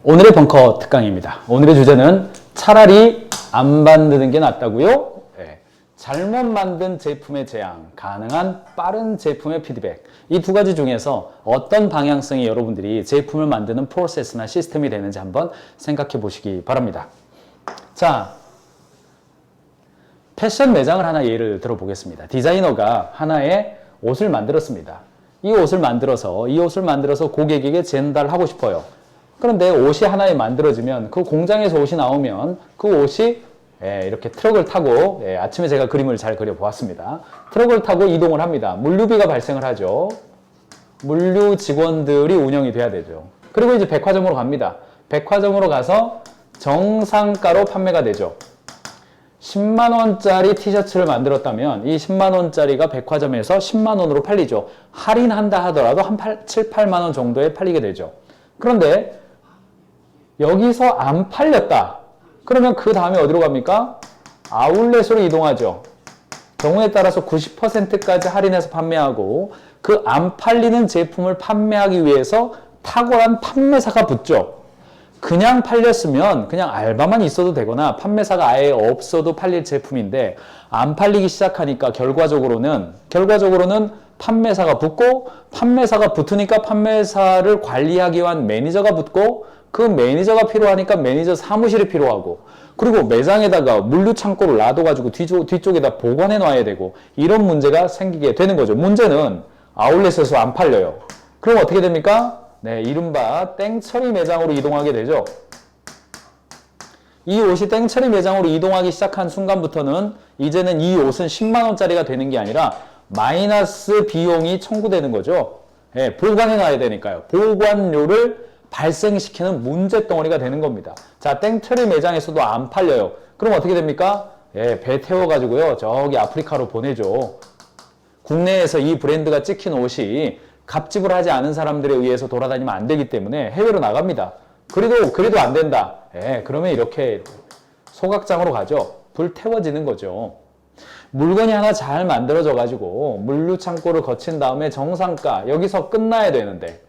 오늘의 벙커 특강입니다. 오늘의 주제는 차라리 안 만드는 게 낫다고요? 네. 잘못 만든 제품의 재앙, 가능한 빠른 제품의 피드백. 이 두 가지 중에서 어떤 방향성이 여러분들이 제품을 만드는 프로세스나 시스템이 되는지 한번 생각해 보시기 바랍니다. 자, 패션 매장을 하나 예를 들어보겠습니다. 디자이너가 하나의 옷을 만들었습니다. 이 옷을 만들어서 고객에게 전달하고 싶어요. 그런데 옷이 하나에 만들어지면 그 공장에서 옷이 나오면 그 옷이 이렇게 트럭을 타고 아침에 제가 그림을 잘 그려보았습니다. 트럭을 타고 이동을 합니다. 물류비가 발생을 하죠. 물류 직원들이 운영이 돼야 되죠. 그리고 이제 백화점으로 갑니다. 백화점으로 가서 정상가로 판매가 되죠. 10만원짜리 티셔츠를 만들었다면 이 10만원짜리가 백화점에서 10만원으로 팔리죠. 할인한다 하더라도 한 7, 8만원 정도에 팔리게 되죠. 그런데 여기서 안 팔렸다. 그러면 그 다음에 어디로 갑니까? 아울렛으로 이동하죠. 경우에 따라서 90%까지 할인해서 판매하고 그 안 팔리는 제품을 판매하기 위해서 탁월한 판매사가 붙죠. 그냥 팔렸으면 그냥 알바만 있어도 되거나 판매사가 아예 없어도 팔릴 제품인데 안 팔리기 시작하니까 결과적으로는 판매사가 붙고 판매사가 붙으니까 판매사를 관리하기 위한 매니저가 붙고 그 매니저가 필요하니까 매니저 사무실이 필요하고 그리고 매장에다가 물류 창고를 놔둬가지고 뒤쪽에다 보관해 놔야 되고 이런 문제가 생기게 되는 거죠. 문제는 아울렛에서 안 팔려요. 그럼 어떻게 됩니까? 네, 이른바 땡처리 매장으로 이동하게 되죠. 이 옷이 땡처리 매장으로 이동하기 시작한 순간부터는 이제는 이 옷은 10만원짜리가 되는 게 아니라 마이너스 비용이 청구되는 거죠. 네, 보관해 놔야 되니까요. 보관료를 발생시키는 문제덩어리가 되는 겁니다. 자, 땡처리 매장에서도 안 팔려요. 그럼 어떻게 됩니까? 배 태워가지고요. 저기 아프리카로 보내죠. 국내에서 이 브랜드가 찍힌 옷이 갑집을 하지 않은 사람들에 의해서 돌아다니면 안 되기 때문에 해외로 나갑니다. 그래도 안 된다. 그러면 이렇게 소각장으로 가죠. 불 태워지는 거죠. 물건이 하나 잘 만들어져 가지고 물류 창고를 거친 다음에 정상가 여기서 끝나야 되는데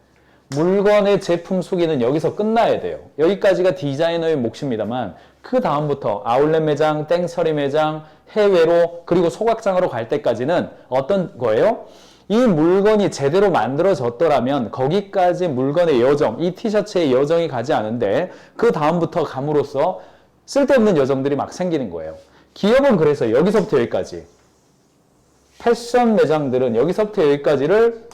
물건의 제품 수기는 여기서 끝나야 돼요. 여기까지가 디자이너의 몫입니다만 그 다음부터 아울렛 매장, 땡처리 매장, 해외로 그리고 소각장으로 갈 때까지는 어떤 거예요? 이 물건이 제대로 만들어졌더라면 거기까지 물건의 여정, 이 티셔츠의 여정이 가지 않은데 그 다음부터 감으로써 쓸데없는 여정들이 막 생기는 거예요. 기업은 그래서 여기서부터 여기까지 패션 매장들은 여기서부터 여기까지를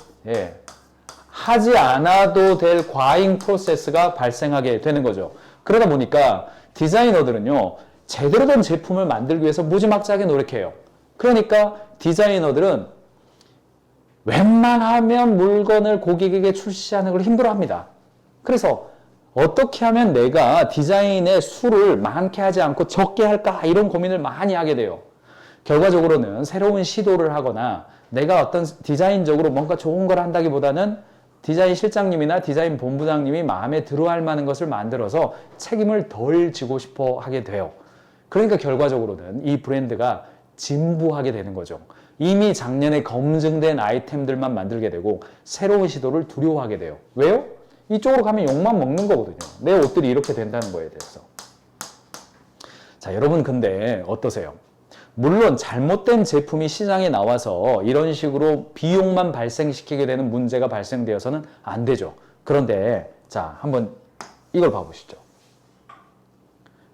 하지 않아도 될 과잉 프로세스가 발생하게 되는 거죠. 그러다 보니까 디자이너들은요 제대로 된 제품을 만들기 위해서 무지막지하게 노력해요. 그러니까 디자이너들은 웬만하면 물건을 고객에게 출시하는 걸 힘들어합니다. 그래서 어떻게 하면 내가 디자인의 수를 많게 하지 않고 적게 할까 이런 고민을 많이 하게 돼요. 결과적으로는 새로운 시도를 하거나 내가 어떤 디자인적으로 뭔가 좋은 걸 한다기보다는 디자인 실장님이나 디자인 본부장님이 마음에 들어할 만한 것을 만들어서 책임을 덜 지고 싶어 하게 돼요. 그러니까 결과적으로는 이 브랜드가 진부하게 되는 거죠. 이미 작년에 검증된 아이템들만 만들게 되고 새로운 시도를 두려워하게 돼요. 왜요? 이쪽으로 가면 욕만 먹는 거거든요. 내 옷들이 이렇게 된다는 거에 대해서. 자, 여러분 근데 어떠세요? 물론 잘못된 제품이 시장에 나와서 이런 식으로 비용만 발생시키게 되는 문제가 발생되어서는 안 되죠. 그런데 자, 한번 이걸 봐보시죠.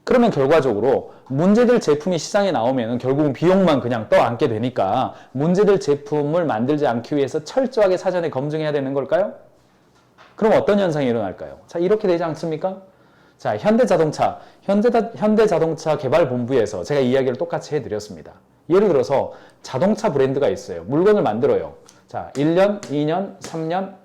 그러면 결과적으로 문제될 제품이 시장에 나오면 결국은 비용만 그냥 떠안게 되니까 문제될 제품을 만들지 않기 위해서 철저하게 사전에 검증해야 되는 걸까요? 그럼 어떤 현상이 일어날까요? 자, 이렇게 되지 않습니까? 자, 현대자동차 개발본부에서 제가 이야기를 똑같이 해드렸습니다. 예를 들어서 자동차 브랜드가 있어요. 물건을 만들어요. 자, 1년, 2년, 3년,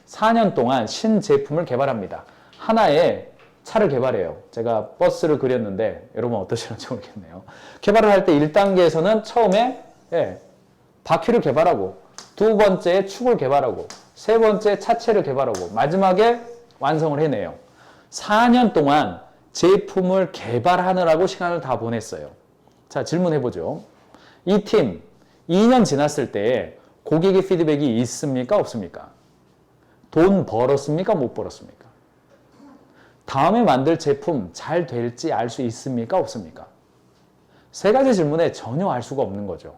4년 동안 신제품을 개발합니다. 하나의 차를 개발해요. 제가 버스를 그렸는데 여러분 어떠시는지 모르겠네요. 개발을 할 때 1단계에서는 처음에 바퀴를 개발하고 두 번째 축을 개발하고 세 번째 차체를 개발하고 마지막에 완성을 해내요. 4년 동안 제품을 개발하느라고 시간을 다 보냈어요. 자, 질문해보죠. 이 팀 2년 지났을 때 고객의 피드백이 있습니까? 없습니까? 돈 벌었습니까? 못 벌었습니까? 다음에 만들 제품 잘 될지 알 수 있습니까? 없습니까? 세 가지 질문에 전혀 알 수가 없는 거죠.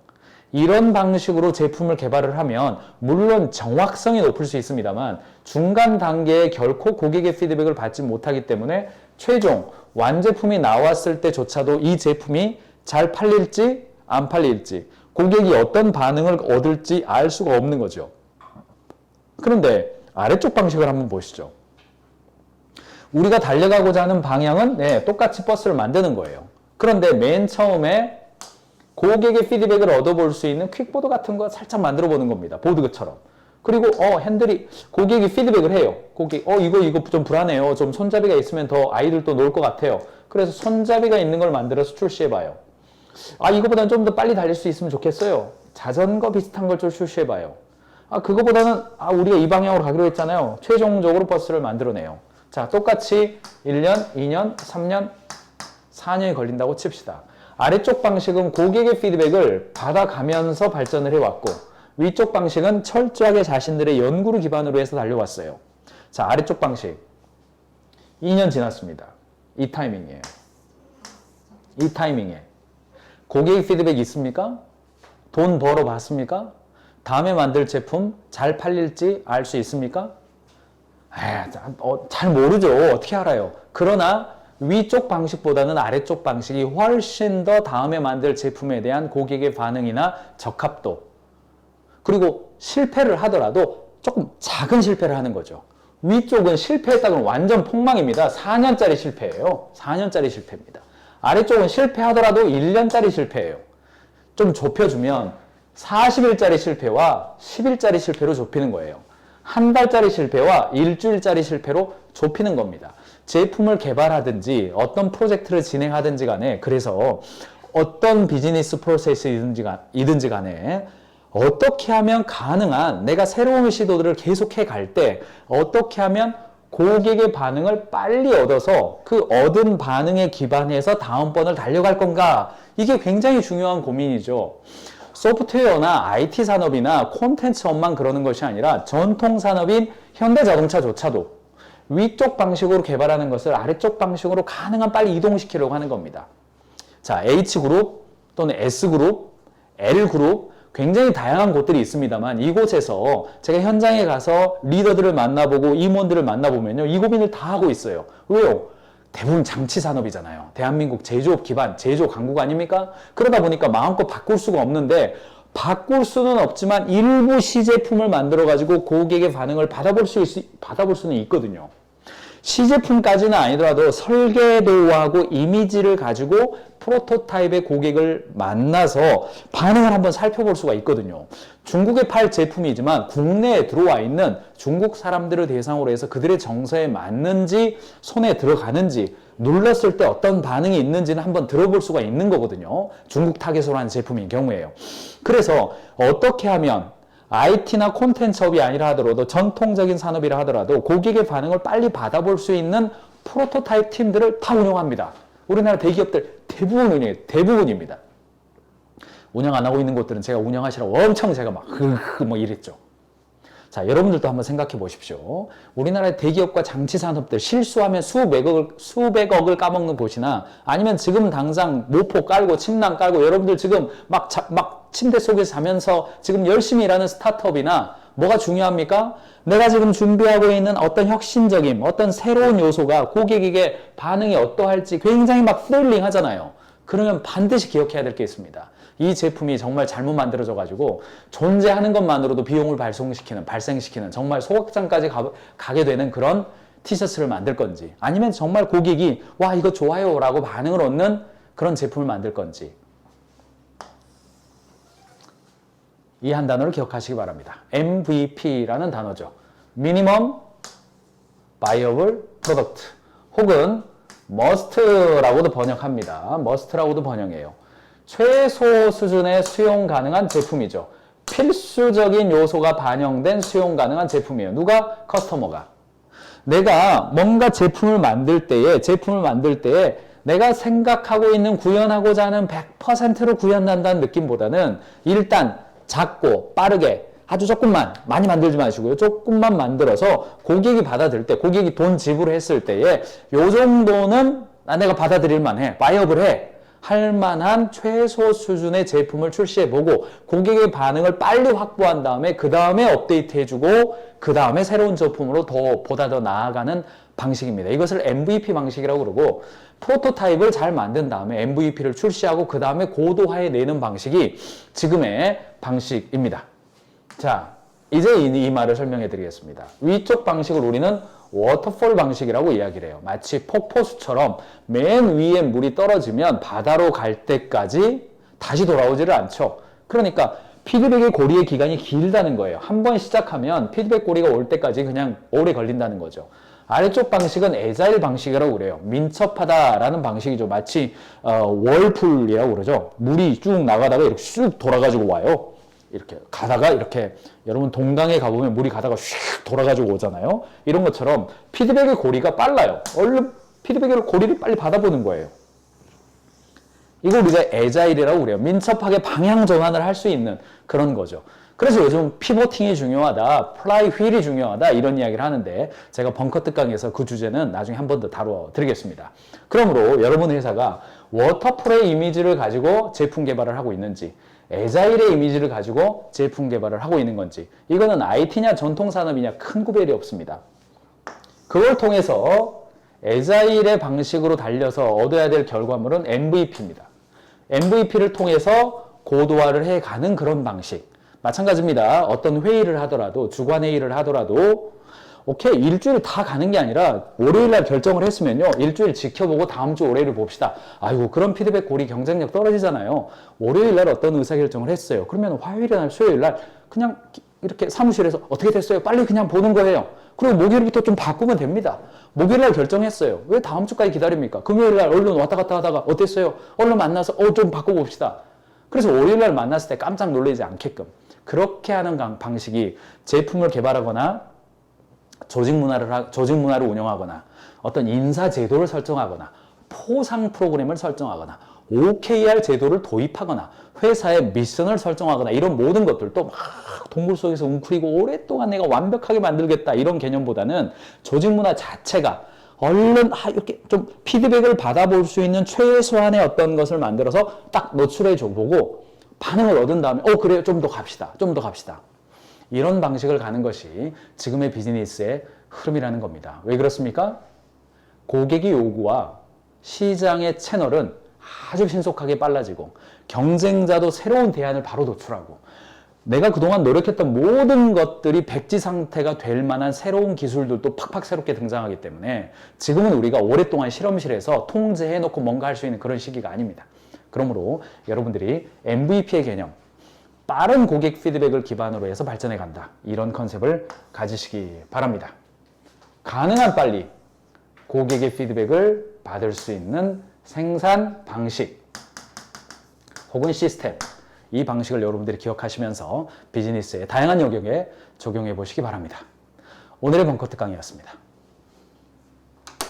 이런 방식으로 제품을 개발을 하면 물론 정확성이 높을 수 있습니다만 중간 단계에 결코 고객의 피드백을 받지 못하기 때문에 최종 완제품이 나왔을 때조차도 이 제품이 잘 팔릴지 안 팔릴지 고객이 어떤 반응을 얻을지 알 수가 없는 거죠. 그런데 아래쪽 방식을 한번 보시죠. 우리가 달려가고자 하는 방향은 똑같이 버스를 만드는 거예요. 그런데 맨 처음에 고객의 피드백을 얻어볼 수 있는 퀵보드 같은 거 살짝 만들어 보는 겁니다. 보드처럼. 그리고 핸들이 고객이 피드백을 해요. 고객 이거 좀 불안해요. 좀 손잡이가 있으면 더 아이들도 놀 것 같아요. 그래서 손잡이가 있는 걸 만들어서 출시해 봐요. 이거보다는 좀 더 빨리 달릴 수 있으면 좋겠어요. 자전거 비슷한 걸 좀 출시해 봐요. 그거보다는 우리가 이 방향으로 가기로 했잖아요. 최종적으로 버스를 만들어내요. 자, 똑같이 1년, 2년, 3년, 4년이 걸린다고 칩시다. 아래쪽 방식은 고객의 피드백을 받아가면서 발전을 해왔고 위쪽 방식은 철저하게 자신들의 연구를 기반으로 해서 달려왔어요. 자, 아래쪽 방식 2년 지났습니다. 이 타이밍이에요. 이 타이밍에 고객의 피드백이 있습니까? 돈 벌어 봤습니까? 다음에 만들 제품 잘 팔릴지 알 수 있습니까? 잘 모르죠. 어떻게 알아요? 그러나 위쪽 방식보다는 아래쪽 방식이 훨씬 더 다음에 만들 제품에 대한 고객의 반응이나 적합도 그리고 실패를 하더라도 조금 작은 실패를 하는 거죠. 위쪽은 실패했다면 완전 폭망입니다. 4년짜리 실패예요. 4년짜리 실패입니다. 아래쪽은 실패하더라도 1년짜리 실패예요. 좀 좁혀주면 40일짜리 실패와 10일짜리 실패로 좁히는 거예요. 한 달짜리 실패와 일주일짜리 실패로 좁히는 겁니다. 제품을 개발하든지 어떤 프로젝트를 진행하든지 간에 그래서 어떤 비즈니스 프로세스이든지 간에 어떻게 하면 가능한 내가 새로운 시도들을 계속해 갈 때 어떻게 하면 고객의 반응을 빨리 얻어서 그 얻은 반응에 기반해서 다음번을 달려갈 건가 이게 굉장히 중요한 고민이죠. 소프트웨어나 IT 산업이나 콘텐츠업만 그러는 것이 아니라 전통 산업인 현대자동차조차도 위쪽 방식으로 개발하는 것을 아래쪽 방식으로 가능한 빨리 이동시키려고 하는 겁니다. 자, H그룹 또는 S그룹, L그룹 굉장히 다양한 곳들이 있습니다만 이곳에서 제가 현장에 가서 리더들을 만나보고 임원들을 만나보면요. 이 고민을 다 하고 있어요. 왜요? 대부분 장치 산업이잖아요. 대한민국 제조업 기반, 제조 강국 아닙니까? 그러다 보니까 마음껏 바꿀 수가 없는데 바꿀 수는 없지만 일부 시제품을 만들어가지고 고객의 반응을 받아볼 수는 있거든요. 시제품까지는 아니더라도 설계도하고 이미지를 가지고 프로토타입의 고객을 만나서 반응을 한번 살펴볼 수가 있거든요. 중국에 팔 제품이지만 국내에 들어와 있는 중국 사람들을 대상으로 해서 그들의 정서에 맞는지 손에 들어가는지 눌렀을 때 어떤 반응이 있는지는 한번 들어볼 수가 있는 거거든요. 중국 타겟으로 한 제품인 경우에요. 그래서 어떻게 하면 IT나 콘텐츠업이 아니라 하더라도 전통적인 산업이라 하더라도 고객의 반응을 빨리 받아볼 수 있는 프로토타입 팀들을 다 운영합니다. 우리나라 대기업들 대부분 운영해요. 대부분입니다. 운영 안 하고 있는 곳들은 제가 운영하시라고 엄청 제가 막 이랬죠. 자, 여러분들도 한번 생각해 보십시오. 우리나라의 대기업과 장치 산업들 실수하면 수백억을 까먹는 곳이나 아니면 지금 당장 모포 깔고 침낭 깔고 여러분들 지금 막 침대 속에서 자면서 지금 열심히 일하는 스타트업이나 뭐가 중요합니까? 내가 지금 준비하고 있는 어떤 혁신적인 어떤 새로운 요소가 고객에게 반응이 어떠할지 굉장히 막 스릴링 하잖아요. 그러면 반드시 기억해야 될 게 있습니다. 이 제품이 정말 잘못 만들어져 가지고 존재하는 것만으로도 비용을 발생시키는 정말 소각장까지 가게 되는 그런 티셔츠를 만들 건지 아니면 정말 고객이 와 이거 좋아요 라고 반응을 얻는 그런 제품을 만들 건지 이 한 단어를 기억하시기 바랍니다. MVP라는 단어죠. Minimum Viable Product 혹은 MUST라고도 번역합니다. MUST라고도 번역해요. 최소 수준의 수용 가능한 제품이죠. 필수적인 요소가 반영된 수용 가능한 제품이에요. 누가? 커스터머가. 내가 뭔가 제품을 만들 때에 내가 생각하고 있는 구현하고자 하는 100%로 구현한다는 느낌보다는 일단 작고 빠르게 아주 조금만, 많이 만들지 마시고요. 조금만 만들어서 고객이 받아들일 때, 고객이 돈 지불했을 때에 요 정도는 내가 받아들일 만해, 바이어블 해. 할 만한 최소 수준의 제품을 출시해보고 고객의 반응을 빨리 확보한 다음에 그 다음에 업데이트 해주고 그 다음에 새로운 제품으로 보다 더 나아가는 방식입니다. 이것을 MVP 방식이라고 그러고 프로토타입을 잘 만든 다음에 MVP를 출시하고 그 다음에 고도화해 내는 방식이 지금의 방식입니다. 자, 이제 이 말을 설명해 드리겠습니다. 위쪽 방식을 우리는 워터폴 방식이라고 이야기를 해요. 마치 폭포수처럼 맨 위에 물이 떨어지면 바다로 갈 때까지 다시 돌아오지를 않죠. 그러니까 피드백의 고리의 기간이 길다는 거예요. 한 번 시작하면 피드백 고리가 올 때까지 그냥 오래 걸린다는 거죠. 아래쪽 방식은 애자일 방식이라고 그래요. 민첩하다라는 방식이죠. 마치 월풀이라고 그러죠. 물이 쭉 나가다가 이렇게 쑥 돌아가지고 와요. 이렇게 가다가 이렇게 여러분 동강에 가보면 물이 가다가 슉 돌아가지고 오잖아요. 이런 것처럼 피드백의 고리가 빨라요. 얼른 피드백의 고리를 빨리 받아보는 거예요. 이걸 우리가 애자일이라고 그래요. 민첩하게 방향 전환을 할 수 있는 그런 거죠. 그래서 요즘 피보팅이 중요하다, 플라이 휠이 중요하다 이런 이야기를 하는데 제가 벙커 특강에서 그 주제는 나중에 한 번 더 다루어 드리겠습니다. 그러므로 여러분 회사가 워터폴의 이미지를 가지고 제품 개발을 하고 있는지 애자일의 이미지를 가지고 제품 개발을 하고 있는 건지 이거는 IT냐 전통산업이냐 큰 구별이 없습니다. 그걸 통해서 애자일의 방식으로 달려서 얻어야 될 결과물은 MVP입니다. MVP를 통해서 고도화를 해가는 그런 방식. 마찬가지입니다. 어떤 회의를 하더라도 주관회의를 하더라도 오케이 일주일 다 가는 게 아니라 월요일날 결정을 했으면요 일주일 지켜보고 다음 주 월요일을 봅시다. 아이고 그런 피드백 고리 경쟁력 떨어지잖아요. 월요일날 어떤 의사결정을 했어요. 그러면 화요일날 수요일날 그냥 이렇게 사무실에서 어떻게 됐어요? 빨리 그냥 보는 거예요. 그리고 목요일부터 좀 바꾸면 됩니다. 목요일날 결정했어요. 왜 다음 주까지 기다립니까? 금요일날 얼른 왔다 갔다 하다가 어땠어요? 얼른 만나서 좀 바꿔봅시다. 그래서 월요일날 만났을 때 깜짝 놀라지 않게끔 그렇게 하는 방식이 제품을 개발하거나 조직 문화를 운영하거나 어떤 인사 제도를 설정하거나 포상 프로그램을 설정하거나 OKR 제도를 도입하거나 회사의 미션을 설정하거나 이런 모든 것들도 막 동물 속에서 웅크리고 오랫동안 내가 완벽하게 만들겠다 이런 개념보다는 조직 문화 자체가 얼른 이렇게 좀 피드백을 받아볼 수 있는 최소한의 어떤 것을 만들어서 딱 노출해 줘보고 반응을 얻은 다음에 그래요 좀 더 갑시다 좀 더 갑시다 이런 방식을 가는 것이 지금의 비즈니스의 흐름이라는 겁니다. 왜 그렇습니까? 고객의 요구와 시장의 채널은 아주 신속하게 빨라지고 경쟁자도 새로운 대안을 바로 도출하고 내가 그동안 노력했던 모든 것들이 백지 상태가 될 만한 새로운 기술들도 팍팍 새롭게 등장하기 때문에 지금은 우리가 오랫동안 실험실에서 통제해놓고 뭔가 할 수 있는 그런 시기가 아닙니다. 그러므로 여러분들이 MVP의 개념 빠른 고객 피드백을 기반으로 해서 발전해 간다. 이런 컨셉을 가지시기 바랍니다. 가능한 빨리 고객의 피드백을 받을 수 있는 생산 방식 혹은 시스템 이 방식을 여러분들이 기억하시면서 비즈니스의 다양한 영역에 적용해 보시기 바랍니다. 오늘의 벙커 특강이었습니다.